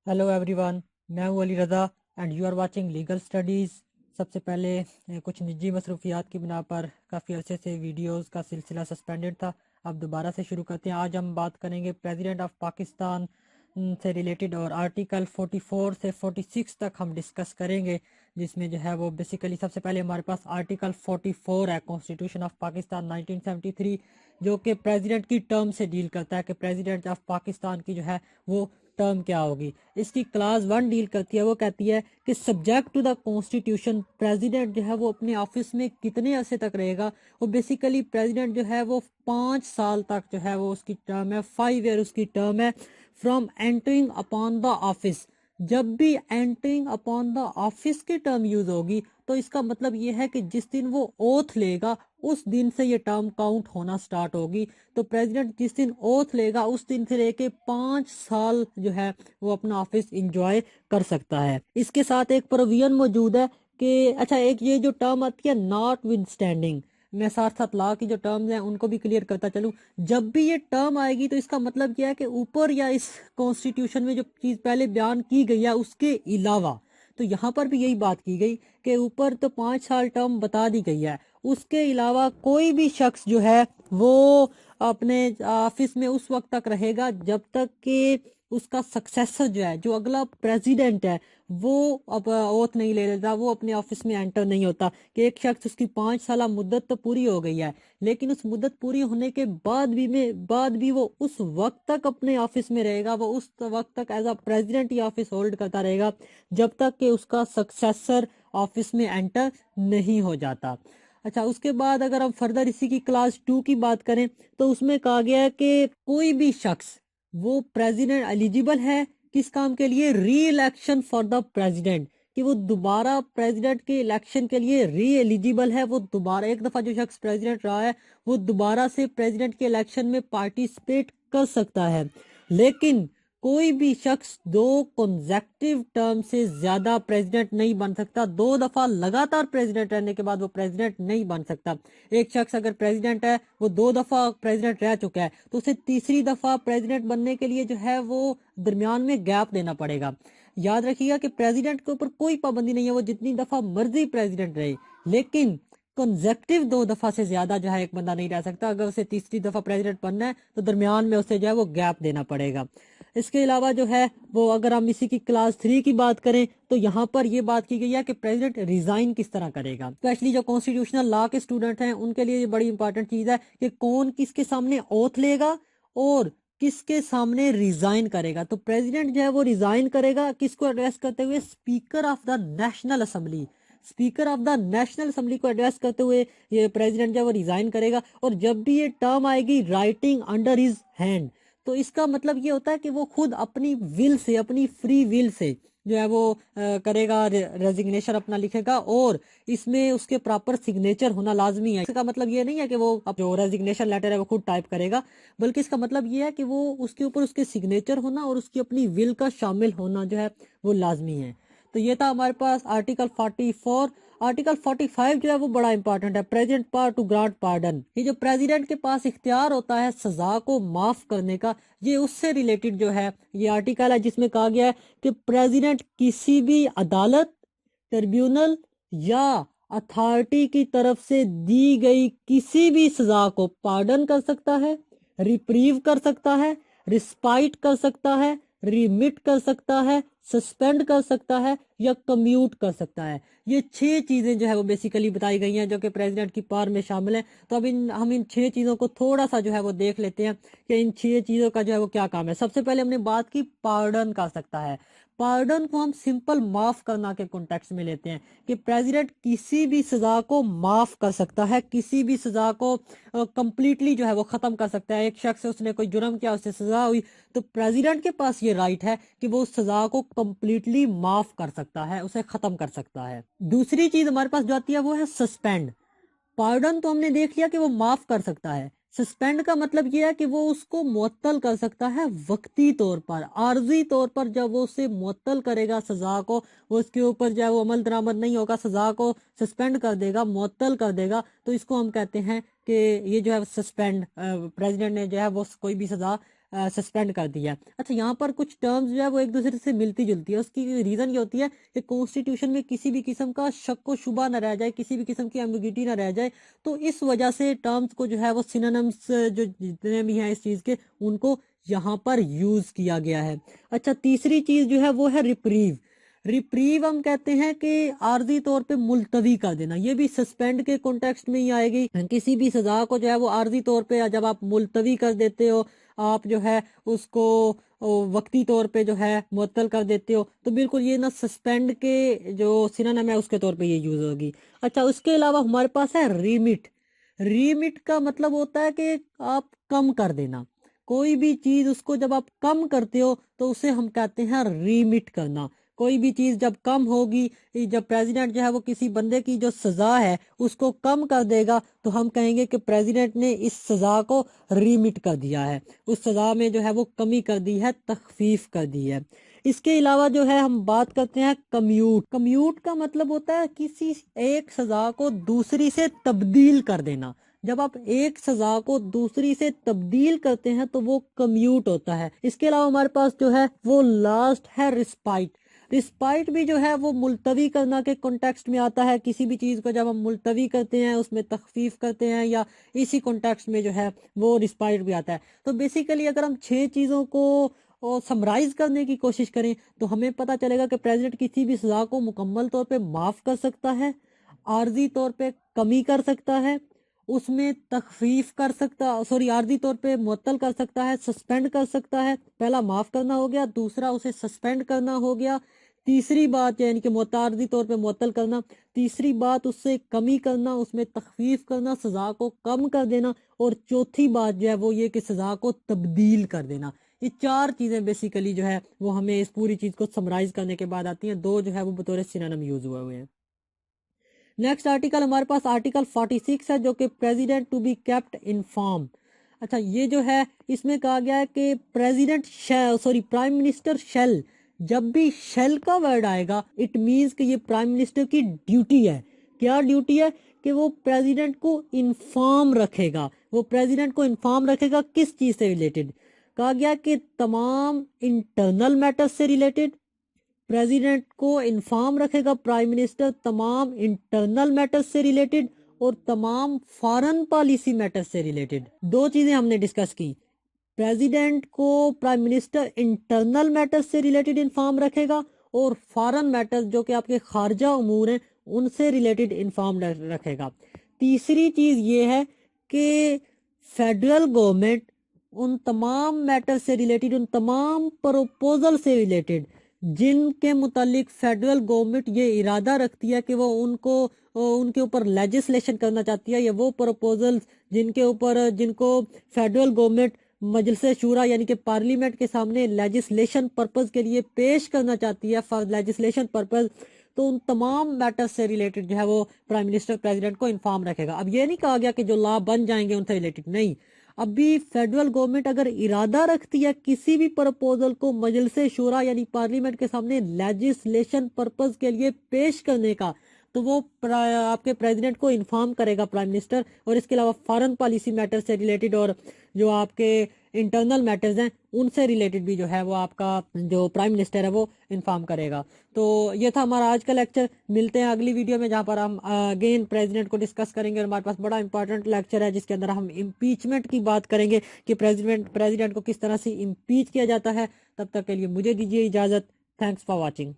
Hello everyone, मैं हूं Ali Raza and you are watching legal studies. सबसे पहले कुछ निजी मसरूफियात की बिना पर काफ़ी अरसे से वीडियोस का सिलसिला सस्पेंडेड था। अब दोबारा से शुरू करते हैं। आज हम बात करेंगे प्रेसिडेंट ऑफ पाकिस्तान से रिलेटेड और आर्टिकल 44 से 46 तक हम डिस्कस करेंगे, जिसमें जो है वो बेसिकली सबसे पहले हमारे पास आर्टिकल 44 है कॉन्स्टिट्यूशन ऑफ पाकिस्तान 1973, जो कि प्रेसिडेंट की टर्म से डील करता है कि प्रेसिडेंट ऑफ पाकिस्तान की जो है वो टर्म क्या होगी। इसकी क्लास 1 डील करती है, वो कहती है कि subject to the constitution president जो है वो अपने ऑफिस में कितने अरसे तक रहेगा। वो बेसिकली प्रेसिडेंट जो है वो 5 साल तक जो है वो उसकी टर्म है, 5 ईयर उसकी टर्म है from entering upon the office. जब भी एंटरिंग अपॉन द ऑफिस की टर्म यूज होगी तो इसका मतलब ये है कि जिस दिन वो ओथ लेगा उस दिन से ये टर्म काउंट होना स्टार्ट होगी। तो प्रेसिडेंट जिस दिन ओथ लेगा उस दिन से लेके 5 साल जो है वो अपना ऑफिस इंजॉय कर सकता है। इसके साथ एक प्रोविजन मौजूद है कि अच्छा, एक ये जो टर्म आती है नॉट विद स्टैंडिंग, मैं साथ साथ लॉ की जो टर्म्स हैं उनको भी क्लियर करता चलूं। जब भी ये टर्म आएगी तो इसका मतलब क्या है कि ऊपर या इस कॉन्स्टिट्यूशन में जो चीज पहले बयान की गई है उसके अलावा, तो यहाँ पर भी यही बात की गई कि ऊपर तो 5 साल टर्म बता दी गई है, उसके अलावा कोई भी शख्स जो है वो अपने ऑफिस में उस वक्त तक रहेगा जब तक कि उसका सक्सेसर जो है, जो अगला प्रेसिडेंट है, वो अब ओथ नहीं ले लेता, वो अपने ऑफिस में एंटर नहीं होता। कि एक शख्स उसकी 5 साल मुद्दत तो पूरी हो गई है, लेकिन उस मुद्दत पूरी होने के बाद भी वो उस वक्त तक अपने ऑफिस में रहेगा, वो उस वक्त तक एज अ प्रेसिडेंट ही ऑफिस होल्ड करता रहेगा जब तक कि उसका सक्सेसर ऑफिस में एंटर नहीं हो जाता। अच्छा, उसके बाद अगर हम फर्दर इसी की क्लास 2 की बात करें तो उसमें कहा गया है कि कोई भी शख्स वो प्रेसिडेंट एलिजिबल है किस काम के लिए, री इलेक्शन फॉर द प्रेसिडेंट, कि वो दोबारा प्रेसिडेंट के इलेक्शन के लिए री एलिजिबल है। वो दोबारा एक दफा जो शख्स प्रेसिडेंट रहा है वो दोबारा से प्रेसिडेंट के इलेक्शन में पार्टिसिपेट कर सकता है। लेकिन कोई भी शख्स 2 कंसेक्टिव टर्म से ज्यादा प्रेसिडेंट नहीं बन सकता। 2 दफा लगातार प्रेसिडेंट रहने के बाद वो प्रेसिडेंट नहीं बन सकता। एक शख्स अगर प्रेसिडेंट है, वो 2 दफा प्रेसिडेंट रह चुका है, तो उसे तीसरी दफा प्रेसिडेंट बनने के लिए जो है वो दरमियान में गैप देना पड़ेगा। याद रखिएगा कि प्रेसिडेंट के ऊपर कोई पाबंदी नहीं है, वो जितनी दफा मर्जी प्रेसिडेंट रहे, लेकिन कंजेक्टिव 2 दफा से ज्यादा जो है एक बंदा नहीं रह सकता। अगर उसे तीसरी दफा प्रेसिडेंट बनना है तो दरमियान में उसे जो है वो गैप देना पड़ेगा। इसके अलावा जो है वो अगर हम इसी की क्लास 3 की बात करें तो यहाँ पर ये बात की गई है कि प्रेसिडेंट रिजाइन किस तरह करेगा। स्पेशली जो कॉन्स्टिट्यूशनल लॉ के स्टूडेंट हैं उनके लिए ये बड़ी इंपॉर्टेंट चीज है कि कौन किसके सामने ओथ लेगा और किसके सामने रिजाइन करेगा। तो प्रेसिडेंट जो है वो रिजाइन करेगा किसको एड्रेस करते हुए, speaker of the national assembly. Speaker of the national assembly को एड्रेस करते हुए ये प्रेसिडेंट जो है वो रिजाइन करेगा। और जब भी ये टर्म आएगी राइटिंग अंडर हिज हैंड, तो इसका मतलब ये होता है कि वो खुद अपनी विल से, अपनी फ्री विल से जो है वो करेगा, रेजिग्नेशन अपना लिखेगा और इसमें उसके प्रॉपर सिग्नेचर होना लाजमी है। इसका मतलब ये नहीं है कि वो अब जो रेजिग्नेशन लेटर है वो खुद टाइप करेगा, बल्कि इसका मतलब ये है कि वो उसके ऊपर उसके सिग्नेचर होना और उसकी अपनी विल का शामिल होना जो है वो लाजमी है। तो ये था हमारे पास आर्टिकल 44। आर्टिकल 45 जो है वो बड़ा इंपॉर्टेंट है, president power to grant pardon. ये जो प्रेसिडेंट के पास इख्तियार होता है सजा को माफ करने का, ये उससे रिलेटेड जो है ये आर्टिकल है जिसमें कहा गया है कि प्रेसिडेंट किसी भी अदालत, ट्रिब्यूनल या अथॉरिटी की तरफ से दी गई किसी भी सजा को पार्डन कर सकता है, रिप्रीव कर सकता है, रिस्पाइट कर सकता है, रिमिट कर सकता है, सस्पेंड कर सकता है या कम्यूट कर सकता है। ये 6 चीजें जो है वो बेसिकली बताई गई हैं जो कि प्रेसिडेंट की पावर में शामिल है। तो अब हम इन 6 चीजों को थोड़ा सा जो है वो देख लेते हैं कि इन 6 चीजों का जो है वो क्या काम है। सबसे पहले हमने बात की पार्डन कर सकता है। पार्डन को हम सिंपल माफ करना के कॉन्टेक्स्ट में लेते हैं कि प्रेसिडेंट किसी भी सजा को माफ कर सकता है, किसी भी सजा को कंप्लीटली जो है वो खत्म कर सकता है। एक शख्स उसने कोई जुर्म किया, उससे सजा हुई, तो प्रेसिडेंट के पास ये राइट है कि वो उस सजा को कंप्लीटली माफ कर सकता है, उसे खत्म कर सकता है। दूसरी चीज हमारे पास जो आती है वो है सस्पेंड। पार्डन तो हमने देख लिया कि वो माफ कर सकता है, सस्पेंड का मतलब ये है कि वो उसको मुअत्तल कर सकता है वक्ती तौर पर, आर्जी तौर पर। जब वो उसे मुअत्तल करेगा सजा को, वो उसके ऊपर जो है वो अमल दरामद नहीं होगा, सजा को सस्पेंड कर देगा, मुअत्तल कर देगा, तो इसको हम कहते हैं कि ये जो है सस्पेंड, प्रेसिडेंट ने जो है वो कोई भी सजा سسپینڈ کر دیا ہے۔ اچھا یہاں پر کچھ ٹرمز جو ہے وہ ایک دوسرے سے ملتی جلتی ہے، اس کی ریزن یہ ہوتی ہے کہ کانسٹیٹیوشن میں کسی بھی قسم کا شک و شبہ نہ رہ جائے، کسی بھی قسم کی ایمبیگوٹی نہ رہ جائے، تو اس وجہ سے ٹرمز کو جو ہے وہ سینونمز جو جتنے بھی ہیں اس چیز کے ان کو یہاں پر یوز کیا گیا ہے۔ اچھا تیسری چیز جو ہے وہ ہے ریپریو۔ ریپریو ہم کہتے ہیں کہ عارضی طور پہ ملتوی کر دینا، یہ بھی سسپینڈ کے کانٹیکسٹ میں ہی آئے گی۔ کسی بھی سزا کو جو ہے وہ عارضی طور پہ جب آپ ملتوی کر دیتے ہو، آپ جو ہے اس کو وقتی طور پہ جو ہے معطل کر دیتے ہو، تو بالکل یہ نا سسپینڈ کے جو سینونیم ہے اس کے طور پہ یہ یوز ہوگی۔ اچھا اس کے علاوہ ہمارے پاس ہے ریمٹ۔ ریمٹ کا مطلب ہوتا ہے کہ آپ کم کر دینا کوئی بھی چیز، اس کو جب آپ کم کرتے ہو تو اسے ہم کہتے ہیں ریمٹ کرنا۔ کوئی بھی چیز جب کم ہوگی، جب پریزیڈنٹ جو ہے وہ کسی بندے کی جو سزا ہے اس کو کم کر دے گا تو ہم کہیں گے کہ پریزیڈنٹ نے اس سزا کو ریمٹ کر دیا ہے، اس سزا میں جو ہے وہ کمی کر دی ہے، تخفیف کر دی ہے۔ اس کے علاوہ جو ہے ہم بات کرتے ہیں کمیوٹ۔ کمیوٹ کا مطلب ہوتا ہے کسی ایک سزا کو دوسری سے تبدیل کر دینا۔ جب آپ ایک سزا کو دوسری سے تبدیل کرتے ہیں تو وہ کمیوٹ ہوتا ہے۔ اس کے علاوہ ہمارے پاس جو ہے وہ لاسٹ ہے رسپائٹ۔ رسپائٹ بھی جو ہے وہ ملتوی کرنا کے کنٹیکسٹ میں آتا ہے، کسی بھی چیز کو جب ہم ملتوی کرتے ہیں اس میں تخفیف کرتے ہیں یا اسی کنٹیکسٹ میں جو ہے وہ رسپائٹ بھی آتا ہے۔ تو بیسیکلی اگر ہم 6 چیزوں کو سمرائز کرنے کی کوشش کریں تو ہمیں پتہ چلے گا کہ پریزیڈنٹ کسی بھی سزا کو مکمل طور پہ معاف کر سکتا ہے، عارضی طور پہ کمی کر سکتا ہے، اس میں تخفیف کر سکتا، عارضی طور پہ معطل کر سکتا ہے، سسپینڈ کر سکتا ہے۔ پہلا معاف کرنا ہو گیا، دوسرا اسے سسپینڈ کرنا ہو گیا، تیسری بات یعنی کہ عارضی طور پہ معطل کرنا، تیسری بات اس سے کمی کرنا، اس میں تخفیف کرنا، سزا کو کم کر دینا، اور چوتھی بات جو ہے وہ یہ کہ سزا کو تبدیل کر دینا۔ یہ 4 چیزیں بیسیکلی جو ہے وہ ہمیں اس پوری چیز کو سمرائز کرنے کے بعد آتی ہیں۔ 2 جو ہے وہ بطور سینونیم یوز ہوئے ہیں۔ نیکسٹ آرٹیکل ہمارے پاس آرٹیکل 46 ہے جو کہ president to be kept inform. اچھا یہ جو ہے اس میں کہا گیا ہے کہ پرائم منسٹر شیل، جب بھی شیل کا ورڈ آئے گا اٹ مینز کہ یہ پرائم منسٹر کی ڈیوٹی ہے۔ کیا ڈیوٹی ہے؟ کہ وہ پریزیڈنٹ کو انفارم رکھے گا۔ وہ پریزیڈنٹ کو انفارم رکھے گا کس چیز سے ریلیٹڈ؟ کہا گیا کہ تمام انٹرنل میٹر سے ریلیٹڈ۔ پریزیڈنٹ کو انفارم رکھے گا پرائم منسٹر تمام انٹرنل میٹر سے ریلیٹڈ اور تمام فارن پالیسی میٹر سے ریلیٹڈ۔ 2 چیزیں ہم نے ڈسکس کی، پریزیڈنٹ کو پرائم منسٹر انٹرنل میٹر سے ریلیٹڈ انفارم رکھے گا اور فارن میٹر جو کہ آپ کے خارجہ امور ہیں ان سے ریلیٹڈ انفارم رکھے گا۔ تیسری چیز یہ ہے کہ فیڈرل گورنمنٹ ان تمام میٹر سے ریلیٹڈ، ان تمام پروپوزل سے ریلیٹڈ جن کے متعلق فیڈرل گورنمنٹ یہ ارادہ رکھتی ہے کہ وہ ان کے اوپر لیجسلیشن کرنا چاہتی ہے، یا وہ پروپوزل جن کو فیڈرل گورنمنٹ مجلس شورا یعنی کہ پارلیمنٹ کے سامنے لیجسلیشن پرپز کے لیے پیش کرنا چاہتی ہے فار لیجسلیشن پرپز، تو ان تمام میٹر سے ریلیٹڈ جو ہے وہ پرائم منسٹر پریزیڈنٹ کو انفارم رکھے گا۔ اب یہ نہیں کہا گیا کہ جو لا بن جائیں گے ان سے ریلیٹڈ نہیں، ابھی فیڈرل گورنمنٹ اگر ارادہ رکھتی ہے کسی بھی پروپوزل کو مجلس شورا یعنی پارلیمنٹ کے سامنے لیجسلیشن پرپز کے لیے پیش کرنے کا تو وہ آپ کے پریزیڈنٹ کو انفارم کرے گا پرائم منسٹر، اور اس کے علاوہ فارن پالیسی میٹر سے ریلیٹڈ اور جو آپ کے انٹرنل میٹرز ہیں ان سے ریلیٹڈ بھی جو ہے وہ آپ کا جو پرائم منسٹر ہے وہ انفارم کرے گا۔ تو یہ تھا ہمارا آج کا لیکچر، ملتے ہیں اگلی ویڈیو میں جہاں پر ہم اگین پریزیڈنٹ کو ڈسکس کریں گے۔ ہمارے پاس بڑا امپورٹنٹ لیکچر ہے جس کے اندر ہم امپیچمنٹ کی بات کریں گے کہ پریزیڈنٹ کو کس طرح سے امپیچ کیا جاتا ہے۔ تب تک کے لیے مجھے دیجیے اجازت۔ Thanks for watching.